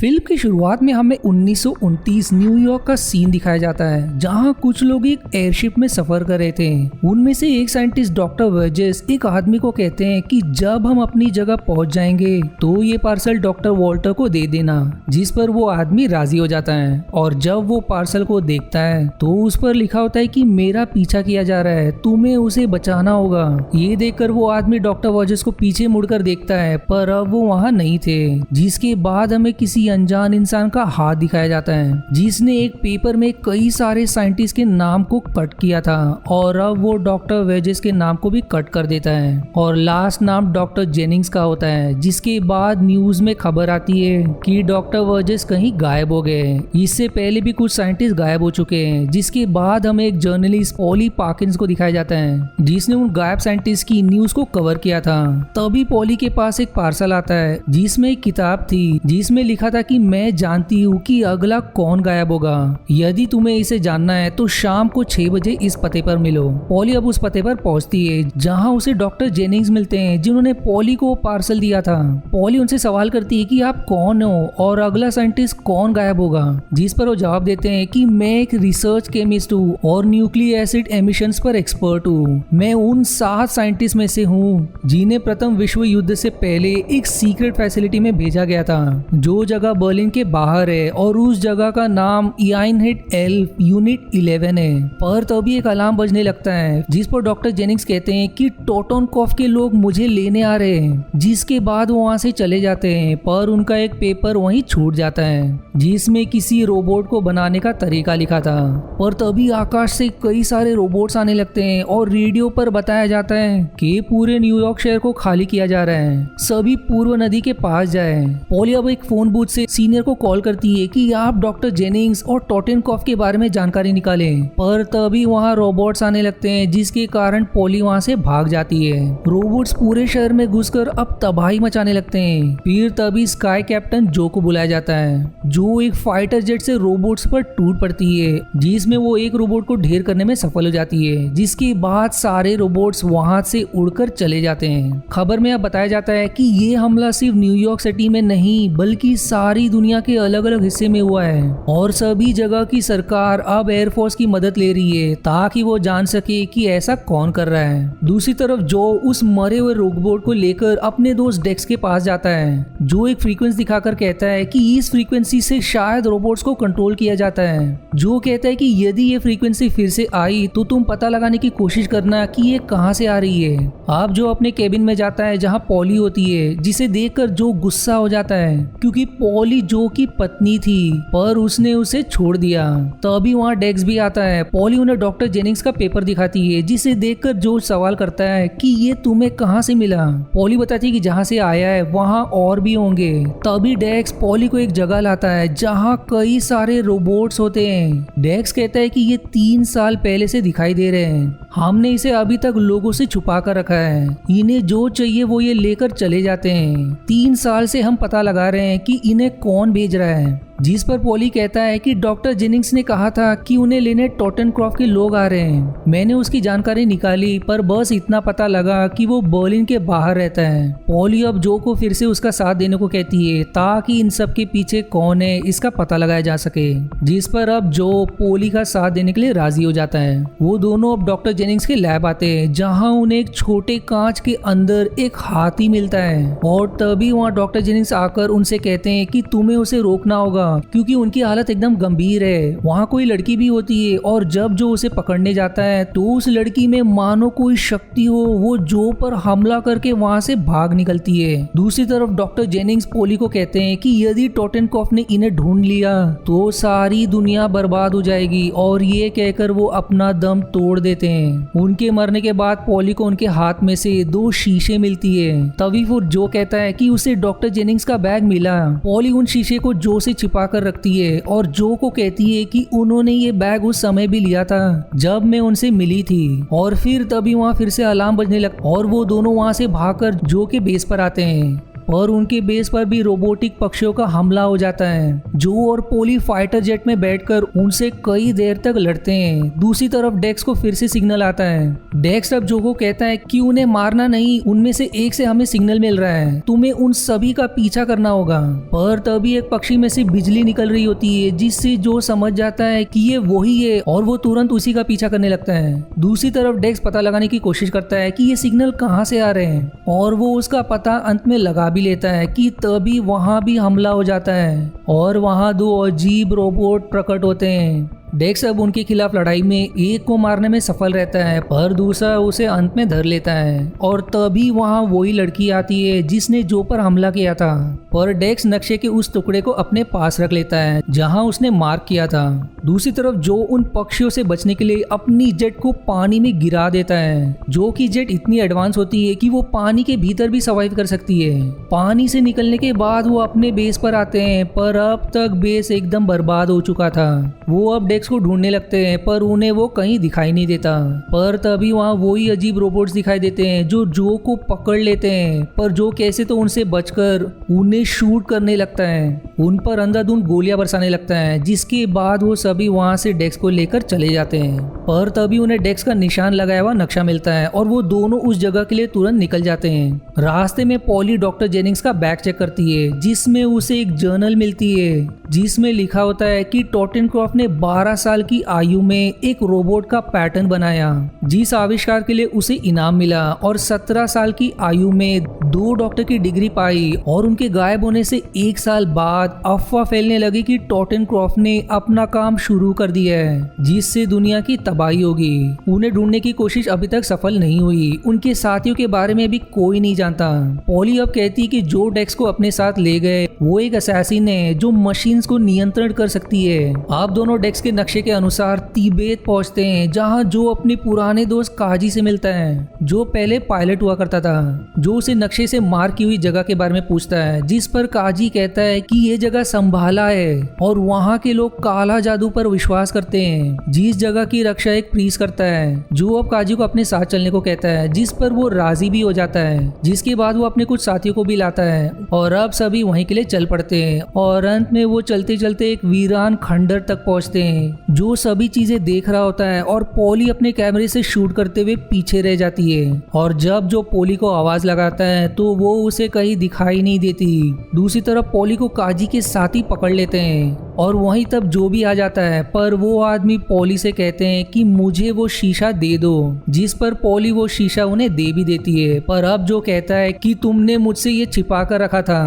Film की शुरुआत में हमें 1929 न्यूयॉर्क का सीन दिखाया जाता है, जहां कुछ लोग एक एयरशिप में सफर कर रहे थे। उनमें से एक साइंटिस्ट डॉक्टर वर्जेस एक आदमी को कहते हैं कि जब हम अपनी जगह पहुंच जाएंगे तो ये पार्सल डॉक्टर वॉल्टर को दे देना, जिस पर वो आदमी राजी हो जाता है। और जब वो पार्सल को देखता है तो उस पर लिखा होता है कि मेरा पीछा किया जा रहा है, तुम्हें उसे बचाना होगा। ये देखकर वो आदमी डॉक्टर वर्जेस को पीछे मुड़कर देखता है, पर अब वो वहाँ नहीं थे। जिसके बाद हमें किसी अनजान इंसान का हाथ दिखाया जाता है, जिसने एक पेपर में कई सारे साइंटिस्ट के नाम को कट किया था, और अब वो डॉक्टर वेजेस के नाम को भी कट कर देता है। और लास्ट नाम डॉक्टर जेनिंग्स का होता है। जिसके बाद न्यूज में खबर आती है कि डॉक्टर वेजेस कहीं गायब हो गए। इससे पहले भी कुछ साइंटिस्ट गायब हो चुके हैं। जिसके बाद हमें एक जर्नलिस्ट पॉली पार्किंस को दिखाया जाता है, जिसने उन गायब साइंटिस्ट की न्यूज को कवर किया था। तभी पॉली के पास एक पार्सल आता है, जिसमें एक किताब थी, जिसमें लिखा था कि मैं जानती हूँ कि अगला कौन गायब होगा। यदि तुम्हें इसे जानना है तो शाम को 6 बजे इस पते पर मिलो। पॉली अब उस पते पर पहुंचती है, जहां उसे डॉक्टर जेनिंग्स मिलते हैं, जिन्होंने पॉली को पार्सल दिया था। पॉली उनसे सवाल करती है कि आप कौन हो और अगला साइंटिस्ट कौन गायब होगा, जिस पर वो जवाब देते हैं कि मैं एक रिसर्च केमिस्ट हूँ और न्यूक्लियर एसिड एमिशंस पर एक्सपर्ट हूँ। मैं उन 7 साइंटिस्ट में से हूँ जिन्हें प्रथम विश्व युद्ध से पहले एक सीक्रेट फैसिलिटी में भेजा गया था, जो जगह बर्लिन के बाहर है, और उस जगह का नाम इयानहेड एल्फ यूनिट 11 है। पर तभी एक अलार्म बजने लगता है, जिस पर डॉक्टर जेनिंग्स कहते हैं कि टोटनकॉफ के लोग मुझे लेने आ रहे हैं। जिसके बाद वो वहां से चले जाते हैं, पर उनका एक पेपर वहीं छूट जाता है, जिसमें किसी रोबोट को बनाने का तरीका लिखा था। पर तभी आकाश से कई सारे रोबोट्स आने लगते हैं, और रेडियो पर बताया जाता है कि पूरे न्यूयॉर्क शहर को खाली किया जा रहा है, सभी पूर्व नदी के पास जाए। पॉली अब एक फोन बूथ से सीनियर को कॉल करती है कि आप डॉक्टर जेनिंग्स और टोटनकॉफ के बारे में जानकारी निकालें। पर तभी वहाँ रोबोट्स आने लगते हैं, जिसके कारण पॉली वहाँ से भाग जाती है। रोबोट्स पूरे शहर में घुसकर अब तबाही मचाने लगते हैं। फिर तभी स्काई कैप्टन जो को बुलाया जाता है, जो एक फाइटर जेट से रोबोट्स पर टूट पड़ती है, जिसमें वो एक रोबोट को ढेर करने में सफल हो जाती है। जिसके बाद सारे रोबोट्स वहाँ से उड़कर चले जाते हैं। खबर में अब बताया जाता है कि ये हमला सिर्फ न्यूयॉर्क सिटी में नहीं, बल्कि सारी दुनिया के अलग अलग हिस्से में हुआ है, और सभी जगह की सरकार अब एयरफोर्स की मदद ले रही है, ताकि वो जान सके कि ऐसा कौन कर रहा है। दूसरी तरफ जो उस मरे हुए रोबोट को लेकर अपने दोस्त डेक्स के पास जाता है, जो एक फ्रीक्वेंसी दिखाकर कहता है कि इस फ्रीक्वेंसी से शायद रोबोट्स को कंट्रोल किया जाता है। जो कहता है कि यदि ये फ्रीक्वेंसी फिर से आई तो तुम पता लगाने की कोशिश करना कि ये कहां से आ रही है। अब जो अपने केबिन में जाता है, जहां पॉली होती है, जिसे देखकर जो गुस्सा हो जाता है, क्योंकि पॉली जो की पत्नी थी, पर उसने उसे छोड़ दिया। तभी वहाँ डेक्स भी आता है। पॉली उन्हें डॉक्टर जेनिंग्स का पेपर दिखाती है, जिसे देखकर जो सवाल करता है कि ये तुम्हें कहाँ से मिला। पॉली बताती है कि जहाँ से आया है वहाँ और भी होंगे। तभी डेक्स पॉली को एक जगह लाता है, जहाँ कई सारे रोबोट्स होते हैं। डेक्स कहता है कि ये 3 साल पहले से दिखाई दे रहे हैं। हमने इसे अभी तक लोगों से छुपा कर रखा है। इन्हें जो चाहिए वो ये लेकर चले जाते हैं। 3 साल से हम पता लगा रहे हैं कि इन्हें कौन भेज रहा है। जिस पर पॉली कहता है कि डॉक्टर जेनिंग्स ने कहा था कि उन्हें लेने टोटनकॉफ के लोग आ रहे हैं। मैंने उसकी जानकारी निकाली, पर बस इतना पता लगा कि वो बर्लिन के बाहर रहता है। पॉली अब जो को फिर से उसका साथ देने को कहती है, ताकि इन सब के पीछे कौन है इसका पता लगाया जा सके। जिस पर अब जो पॉली का साथ देने के लिए राजी हो जाता है। वो दोनों अब डॉक्टर जेनिंग्स के लैब आते हैं, जहाँ उन्हें एक छोटे कांच के अंदर एक हाथी मिलता है। और तभी वहाँ डॉक्टर जेनिंग्स आकर उनसे कहते हैं कि तुम्हें उसे रोकना होगा, क्योंकि उनकी हालत एकदम गंभीर है। वहाँ कोई लड़की भी होती है, और जब जो उसे पकड़ने जाता है तो उस लड़की में मानो कोई शक्ति हो, वो जो पर हमला करके वहाँ से भाग निकलती है। दूसरी तरफ डॉक्टर जेनिंग्स पॉली को कहते हैं कि यदि टोटनकॉफ ने इन्हें ढूंढ लिया तो सारी दुनिया बर्बाद हो जाएगी, और ये कहकर वो अपना दम तोड़ देते हैं। उनके मरने के बाद पॉली को उनके हाथ में से 2 शीशे मिलती है। तभी वो जो कहता है कि उसे डॉक्टर जेनिंग्स का बैग मिला। पॉली उन शीशे को जो से छिपा कर रखती है, और जो को कहती है कि उन्होंने ये बैग उस समय भी लिया था जब मैं उनसे मिली थी। और फिर तभी वहाँ फिर से अलार्म बजने लगता, और वो दोनों वहाँ से भागकर जो के बेस पर आते हैं। और उनके बेस पर भी रोबोटिक पक्षियों का हमला हो जाता है। जो और पोली फाइटर जेट में बैठकर उनसे कई देर तक लड़ते हैं। दूसरी तरफ डेक्स को फिर से सिग्नल आता है। डेक्स अब जो को कहता है कि उन्हें मारना नहीं, उनमें से एक से हमें सिग्नल मिल रहा है, तुम्हें उन सभी का पीछा करना होगा। पर तभी एक पक्षी में से बिजली निकल रही होती है, जिससे जो समझ जाता है कि ये वही है और वो तुरंत उसी का पीछा करने लगता है। दूसरी तरफ डेक्स पता लगाने की कोशिश करता है कि ये सिग्नल कहाँ से आ रहे हैं और वो उसका पता अंत में लगा भी लेता है कि तभी वहां भी हमला हो जाता है और वहां दो अजीब रोबोट प्रकट होते हैं। डेक्स अब उनके खिलाफ लड़ाई में एक को मारने में सफल रहता है, पर दूसरा उसे अंत में धर लेता है और तभी वहां वही लड़की आती है जिसने जो पर हमला किया था। पर डेक्स नक्शे के उस टुकड़े को अपने पास रख लेता है जहां उसने मार्क किया था। दूसरी तरफ जो उन पक्षियों से बचने के लिए अपनी जेट को पानी में गिरा देता है। जो कि जेट इतनी एडवांस होती है कि वो पानी के भीतर भी सर्वाइव कर सकती है। पानी से निकलने के बाद वो अपने बेस पर आते हैं, पर अब तक बेस एकदम बर्बाद हो चुका था। वो अब डेक्स को ढूंढने लगते हैं, पर उन्हें वो कहीं दिखाई नहीं देता। पर तभी वहाँ वही अजीब रोबोट्स दिखाई देते हैं जो को पकड़ लेते हैं, पर जो कैसे तो उनसे बचकर उन्हें शूट करने लगता है। उन पर अंधाधुंध गोलियां बरसाने लगता है, जिसके बाद वो सभी वहाँ से डेक्स को लेकर चले जाते हैं। पर तभी उन्हें डेक्स का निशान लगाया हुआ नक्शा मिलता है और वो दोनों उस जगह के लिए तुरंत निकल जाते हैं। रास्ते में पॉली डॉक्टर जेनिंग्स का बैग चेक करती है, जिसमें उसे एक जर्नल मिलती है जिसमें लिखा होता है कि टॉटनक्रॉफ्ट ने 12 साल की आयु में एक रोबोट का पैटर्न बनाया, जिस आविष्कार के लिए उसे इनाम मिला, और 17 साल की आयु में 2 डॉक्टर की डिग्री पाई। और उनके गायब होने से 1 साल बाद अफवाह फैलने लगी कि टॉटनक्रॉफ्ट ने अपना काम शुरू कर दिया है, जिससे दुनिया की तबाही होगी। उन्हें ढूंढने की कोशिश अभी तक सफल नहीं हुई। उनके साथियों के बारे में भी कोई नहीं जानता। पॉली अब कहती कि जो डेक्स को अपने साथ ले गए वो एक असैसिन है जो मशीन्स को नियंत्रण कर सकती है। आप दोनों डेक्स के नक्शे के अनुसार तिब्बत पहुंचते हैं, जहां जो अपने पुराने दोस्त काजी से मिलता है, जो पहले पायलट हुआ करता था। जो उसे नक्शे से मार्क की हुई जगह के बारे में पूछता है, जिस पर काजी कहता है कि ये जगह संभाला है और वहाँ के लोग काला जादू पर विश्वास करते हैं, जिस जगह की रक्षा एक प्रीस्ट करता है। जो अब काजी को अपने साथ चलने को कहता है, जिस पर वो राजी भी हो जाता है। जिसके बाद वो अपने कुछ साथियों को भी लाता है और अब सभी वहीं के लिए चल पड़ते हैं। और अंत में वो चलते चलते एक वीरान खंडर तक पहुंचते हैं, जो सभी चीजें देख रहा होता है और पॉली अपने कैमरे से शूट करते हुए पीछे रह जाती है। और जब जो पॉली को आवाज लगाता है तो वो उसे कहीं दिखाई नहीं देती। दूसरी तरफ पॉली को काजी के साथी पकड़ लेते हैं और वहीं तब जो भी आ जाता है, पर वो आदमी पॉली से कहते हैं कि मुझे वो शीशा दे दो, जिस पर पॉली वो शीशा उन्हें दे भी देती है। पर अब जो कहता है कि तुमने मुझसे ये छिपा कर रखा था।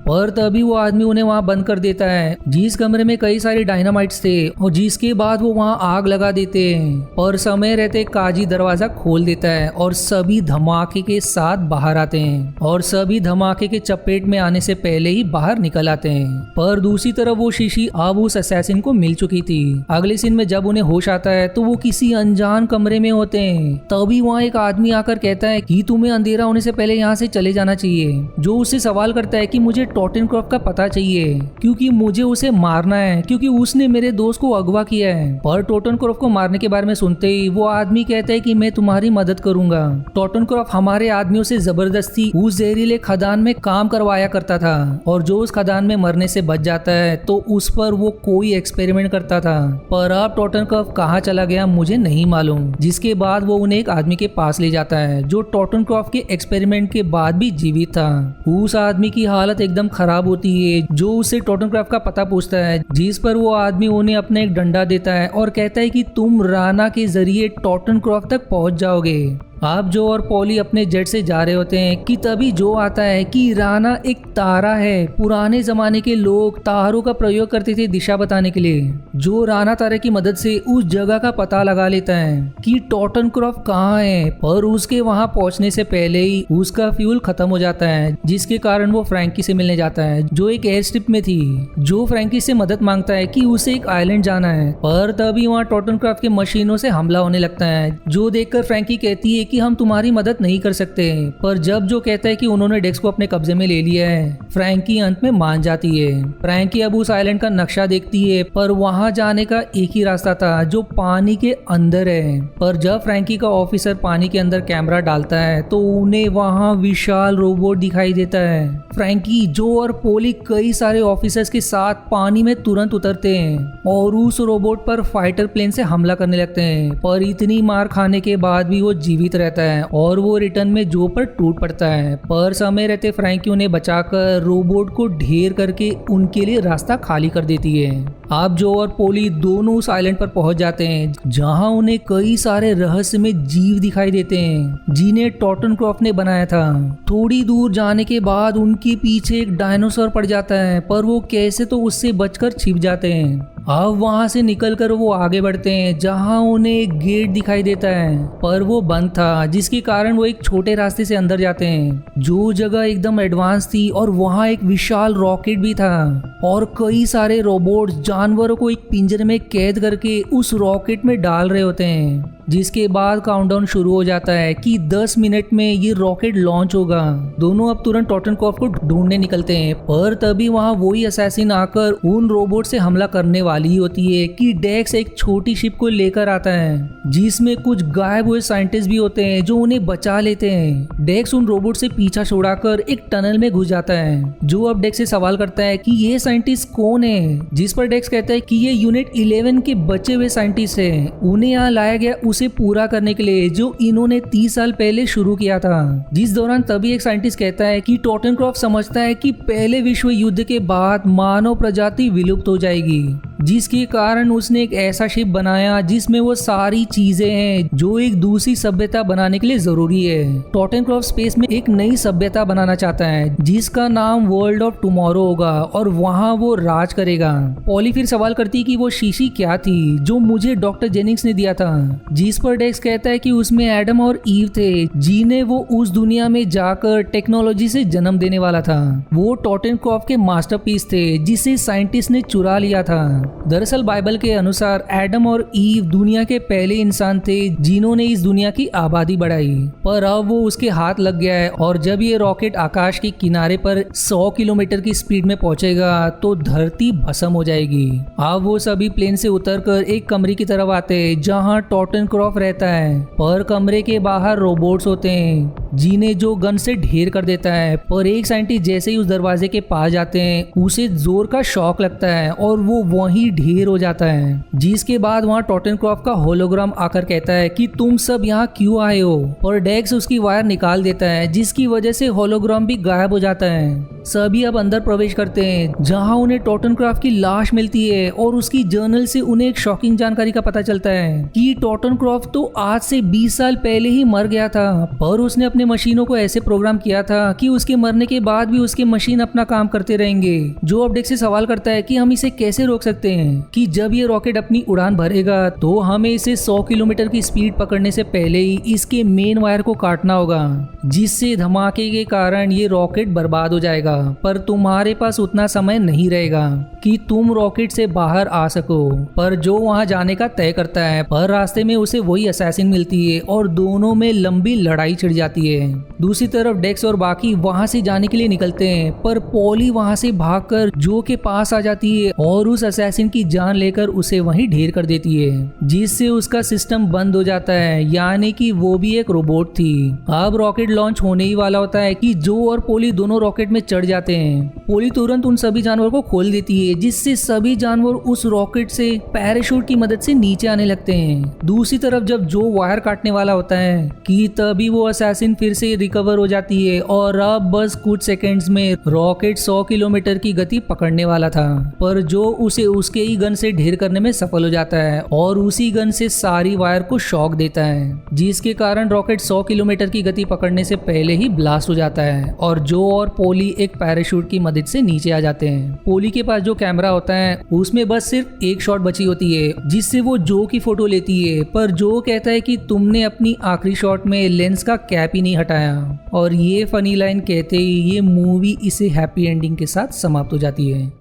पर तभी वो आदमी उन्हें वहां बंद कर देता है, जिस कमरे में कई सारे डायनामाइट्स थे, और जिसके बाद वो वहां आग लगा देते हैं। और समय रहते काजी दरवाजा खोल देता है और सभी धमाके के साथ बाहर आते हैं और सभी धमाके के चपेट में आने से पहले ही बाहर निकल आते हैं। पर दूसरी तरफ वो शीशी अब उस असैसिन को मिल चुकी थी। अगले सीन में जब उन्हें होश आता है तो वो किसी अनजान कमरे में होते हैं। तभी वहाँ एक आदमी आकर कहता है कि तुम्हें अंधेरा होने से पहले यहाँ से चले जाना चाहिए। जो उससे सवाल करता है कि मुझे टॉटनक्रॉफ्ट का पता चाहिए, क्योंकि मुझे उसे मारना है, क्योंकि उसने मेरे दोस्त को अगवा किया है। पर टॉटनक्रॉफ्ट को मारने के बारे में सुनते ही वो आदमी कहता है कि मैं तुम्हारी मदद करूंगा। टॉटनक्रॉफ्ट हमारे आदमियों से जबरदस्ती उस जहरीले खदान में काम करवाया करता था, और जो उस खदान में मरने से बच जाता है तो उस पर वो कोई एक्सपेरिमेंट करता था। पर अब टॉटनक्रॉफ्ट कहाँ चला गया मुझे नहीं मालूम। जिसके बाद वो उन्हें एक आदमी के पास ले जाता है जो टॉटनक्रॉफ्ट के एक्सपेरिमेंट के बाद भी जीवित था। उस आदमी की हालत एकदम खराब होती है, जो उससे टॉटनक्रॉफ्ट का पता पूछता है, जिस पर वो आदमी उन्हें अपना एक डंडा देता है और कहता है कि तुम राना के जरिए टॉटनक्रॉफ्ट तक पहुंच जाओगे। आप जो और पॉली अपने जेट से जा रहे होते हैं कि तभी जो आता है कि राना एक तारा है। पुराने जमाने के लोग तारों का प्रयोग करते थे दिशा बताने के लिए। जो राना तारे की मदद से उस जगह का पता लगा लेता है कि टॉटनक्रॉफ्ट कहाँ है, पर उसके वहां पहुंचने से पहले ही उसका फ्यूल खत्म हो जाता है, जिसके कारण वो फ्रैंकी से मिलने जाता है, जो एक एयर स्ट्रिप में थी। जो फ्रैंकी से मदद मांगता है कि उसे एक आइलैंड जाना है, पर तभी वहाँ टॉटनक्रॉफ्ट के मशीनों से हमला होने लगता है। जो देखकर फ्रैंकी कहती है कि हम तुम्हारी मदद नहीं कर सकते। पर जब जो कहता है कि उन्होंने डेक्स को अपने कब्जे में ले लिया है, फ्रैंकी अंत में मान जाती है। फ्रैंकी अब उस आइलैंड का नक्शा देखती है, पर वहां जाने का एक ही रास्ता था जो पानी के अंदर है। पर जब फ्रैंकी का ऑफिसर पानी के अंदर कैमरा डालता है तो उन्हें वहां विशाल रोबोट दिखाई देता है। फ्रैंकी, जो और पोली कई सारे ऑफिसर्स के साथ पानी में तुरंत उतरते हैं और उस रोबोट पर फाइटर प्लेन से हमला करने लगते हैं। पर इतनी मार खाने के बाद भी वो जीवित रहता है और वो रिटर्न में जो पर टूट पड़ता है। पर समय रहते फ्रैंकी उन्हें बचाकर रोबोट को ढेर करके उनके लिए रास्ता खाली कर देती है। अब जो और पोली दोनों उस आइलैंड पर पहुंच जाते हैं जहां उन्हें कई सारे रहस्यमय जीव दिखाई देते हैं जिन्हें टॉटनक्रॉफ्ट ने बनाया था। थोड़ी दूर जाने के बाद उनके पीछे एक डायनासोर पड़ जाता है, पर वो कैसे तो उससे बचकर छिप जाते हैं। अब वहां से निकलकर वो आगे बढ़ते हैं जहां उन्हें एक गेट दिखाई देता है, पर वो बंद था, जिसके कारण वो एक छोटे रास्ते से अंदर जाते हैं जो जगह एकदम एडवांस थी और वहां एक विशाल रॉकेट भी था और कई सारे रोबोट जानवरों को एक पिंजरे में कैद करके उस रॉकेट में डाल रहे होते हैं। जिसके बाद काउंटडाउन शुरू हो जाता है कि 10 मिनट में ये रॉकेट लॉन्च होगा। दोनों अब तुरंत टॉटनक्रॉफ्ट को ढूंढने निकलते हैं, पर तभी वहां वही असैसिन आकर उन रोबोट से हमला करने वाली ही होती है कि डेक्स एक छोटी शिप को लेकर आता है जिसमें कुछ गायब हुए साइंटिस्ट भी होते हैं जो उन्हें बचा लेते हैं। डेक्स उन रोबोट से पीछा छुड़ाकर एक टनल में घुस जाता है, जो अब डेक्स से सवाल करता है कि ये साइंटिस्ट कौन है, जिस पर डेक्स कहता है कि ये यूनिट 11 के बचे हुए साइंटिस्ट है, उन्हें यहाँ लाया गया उसे पूरा करने के लिए जो इन्होंने 30 साल पहले शुरू किया था। जिस दौरान तभी एक साइंटिस्ट कहता है कि टॉटनक्रॉफ्ट समझता है कि पहले विश्व युद्ध के बाद मानव प्रजाति विलुप्त हो जाएगी, जिसके कारण उसने एक ऐसा शिप बनाया जिसमें वो सारी चीजें हैं जो एक दूसरी सभ्यता बनाने के लिए जरूरी है। टॉटनक्रॉफ्ट स्पेस में एक नई सभ्यता बनाना चाहता है जिसका नाम वर्ल्ड ऑफ टुमारो होगा और वहां वो राज करेगा। पॉली फिर सवाल करती है कि वो शीशी क्या थी जो मुझे डॉक्टर जेनिंग्स ने दिया था, जिस पर डेक्स कहता है कि उसमें एडम और ईव थे जिन्हें वो उस दुनिया में जाकर टेक्नोलॉजी से जन्म देने वाला था। वो टॉटनक्रॉफ्ट के मास्टरपीस थे जिसे साइंटिस्ट ने चुरा लिया था। दरअसल बाइबल के अनुसार एडम और ईव दुनिया के पहले इंसान थे जिन्होंने इस दुनिया की आबादी बढ़ाई, पर अब वो उसके हाथ लग गया है और जब ये रॉकेट आकाश के किनारे पर 100 किलोमीटर की स्पीड में पहुंचेगा तो धरती भस्म हो जाएगी। अब वो सभी प्लेन से उतरकर एक कमरे की तरफ आते हैं जहां टॉटनक्रॉफ्ट रहता है, पर कमरे के बाहर रोबोट्स होते हैं जिन्हें जो गन से ढेर कर देता है। पर एक साइंटिस्ट जैसे ही उस दरवाजे के पास जाते हैं उसे जोर का शॉक लगता है और वो वहीं ढेर हो जाता है। जिसके बाद वहां टॉटनक्रॉफ्ट का होलोग्राम आकर कहता है कि तुम सब यहाँ क्यों आए हो, और डेक्स उसकी वायर निकाल देता है जिसकी वजह से होलोग्राम भी गायब हो जाता है। सभी अब अंदर प्रवेश करते हैं जहां उन्हें टॉटनक्रॉफ्ट की लाश मिलती है और उसकी जर्नल से उन्हें एक शॉकिंग जानकारी का पता चलता है कि टॉटनक्रॉफ्ट तो आज से 20 साल पहले ही मर गया था, पर उसने अपने मशीनों को ऐसे प्रोग्राम किया था कि उसके मरने के बाद भी उसके मशीन अपना काम करते रहेंगे। जो अब डेक्स से सवाल करता है कि हम इसे कैसे रोक सकते हैं कि जब ये रॉकेट अपनी उड़ान भरेगा तो हमें इसे 100 किलोमीटर की स्पीड पकड़ने से पहले ही इसके मेन वायर को काटना होगा, जिससे धमाके के कारण ये रॉकेट बर्बाद हो जाएगा। पर तुम्हारे पास उतना समय नहीं रहेगा कि तुम रॉकेट से बाहर आ सको। पर जो वहां जाने का तय करता है, पर रास्ते में उसे वही असैसिन मिलती है और दोनों में लंबी लड़ाई छिड़ जाती है। दूसरी तरफ डेक्स और बाकी वहां से जाने के लिए निकलते हैं, पर पॉली वहां से भागकर जो के पास आ जाती है और उस असैसिन की जान लेकर उसे वहीं ढेर कर देती है, जिससे उसका सिस्टम बंद हो जाता है, यानी कि वो भी एक रोबोट थी। अब रॉकेट लॉन्च होने ही वाला होता है कि जो और पोली दोनों रॉकेट में चढ़ जाते हैं। पोली तुरंत उन सभी जानवरों को खोल देती है, जिससे सभी जानवर उस रॉकेट से पैराशूट की मदद से नीचे आने लगते हैं। दूसरी तरफ जब जो वायर काटने वाला होता है कि तभी वो असैसिन फिर से रिकवर हो जाती है और अब बस कुछ सेकंड्स में रॉकेट 100 किलोमीटर की गति पकड़ने वाला था, पर जो उसे उसके ही गन से ढेर करने में सफल हो जाता है और उसी गन से सारी वायर को शॉक देता है, जिसके कारण रॉकेट 100 किलोमीटर की गति पकड़ने से पहले ही ब्लास्ट हो जाता है और जो और पोली एक पैराशूट की मदद से नीचे आ जाते हैं। पोली के पास जो कैमरा होता है उसमें बस सिर्फ एक शॉट बची होती है जिससे वो जो की फोटो लेती है, पर जो कहता है कि तुमने अपनी आखिरी शॉट में लेंस का कैप ही नहीं हटाया, और ये फनी लाइन कहते ही ये मूवी इसे हैप्पी एंडिंग के साथ समाप्त हो जाती है।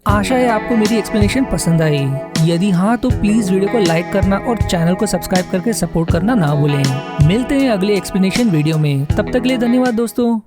आशा है आपको मेरी एक्सप्लेनेशन पसंद आई। यदि हाँ तो प्लीज वीडियो को लाइक करना और चैनल को सब्सक्राइब करके सपोर्ट करना ना भूलें। मिलते हैं अगले एक्सप्लेनेशन वीडियो में, तब तक के लिए धन्यवाद दोस्तों।